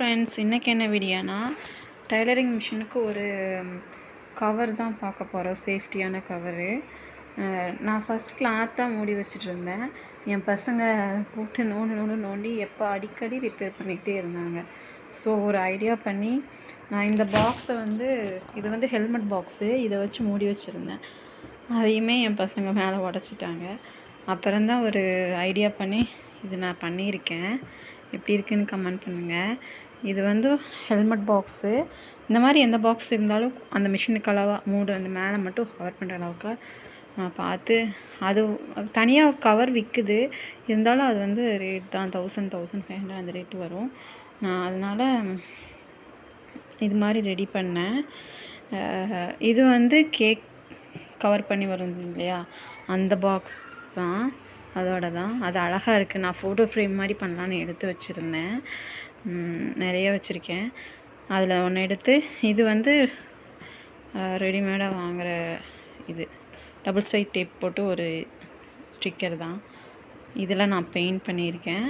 Friends, இன்றைக்கி என்ன வீடியோனா tailoring மிஷினுக்கு ஒரு கவர் தான் பார்க்க போகிறோம். சேஃப்டியான கவரு. நான் ஃபஸ்ட் கிளாத்தாக மூடி வச்சுட்ருந்தேன். என் பசங்க போட்டு நோண்டி எப்போ அடிக்கடி ரிப்பேர் பண்ணிக்கிட்டே இருந்தாங்க. ஸோ ஒரு ஐடியா பண்ணி நான் இந்த பாக்ஸை இது வந்து ஹெல்மெட் பாக்ஸு, இதை வச்சு மூடி வச்சுருந்தேன். அதையுமே என் பசங்க மேலே உடச்சிட்டாங்க. அப்புறம்தான் ஒரு ஐடியா பண்ணி இது நான் பண்ணியிருக்கேன். எப்படி இருக்குன்னு கமெண்ட் பண்ணுங்கள். இது வந்து ஹெல்மெட் பாக்ஸு. இந்த மாதிரி எந்த பாக்ஸ் இருந்தாலும் அந்த மிஷினுக்கு அளவாக அந்த மேலே மட்டும் கவர் பண்ணுற அளவுக்கு நான் பார்த்து அது தனியாக கவர் விற்குது. இருந்தாலும் அது வந்து ரேட் தான் 1500 அந்த ரேட்டு வரும். நான் அதனால் இது மாதிரி ரெடி பண்ணேன். இது வந்து கேக் கவர் பண்ணி வரும் இல்லையா, அந்த பாக்ஸ் தான், அதோட தான். அது அழகாக இருக்குது. நான் ஃபோட்டோ ஃப்ரேம் மாதிரி பண்ணலான்னு எடுத்து வச்சுருந்தேன். நிறைய வச்சுருக்கேன். அதில் ஒன்று எடுத்து இது வந்து ரெடிமேடாக வாங்குகிற இது டபுள் சைட் டேப் போட்டு ஒரு ஸ்டிக்கர் தான். இதில் நான் பெயிண்ட் பண்ணியிருக்கேன்.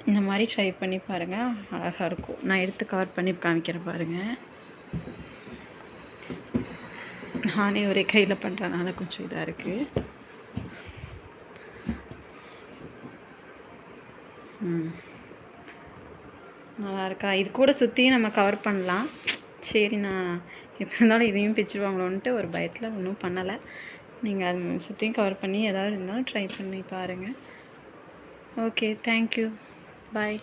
இந்த மாதிரி ட்ரை பண்ணி பாருங்கள், அழகாக இருக்கும். நான் எடுத்து கவர் பண்ணி காமிக்கிறேன் பாருங்கள். நானே ஒரே கையில் பண்ணுறதுனால கொஞ்சம் இதாக இருக்குது. நல்லா இருக்கா? இது கூட சுற்றியும் நம்ம கவர் பண்ணலாம். சரி, நான் எப்படி இருந்தாலும் இதையும் பிச்சுருவாங்களோன்ட்டு ஒரு பயத்தில் ஒன்றும் பண்ணலை. நீங்கள் அது சுற்றியும் கவர் பண்ணி எதாவது இருந்தாலும் ட்ரை பண்ணி பாருங்கள். ஓகே, தேங்க்யூ, பாய்.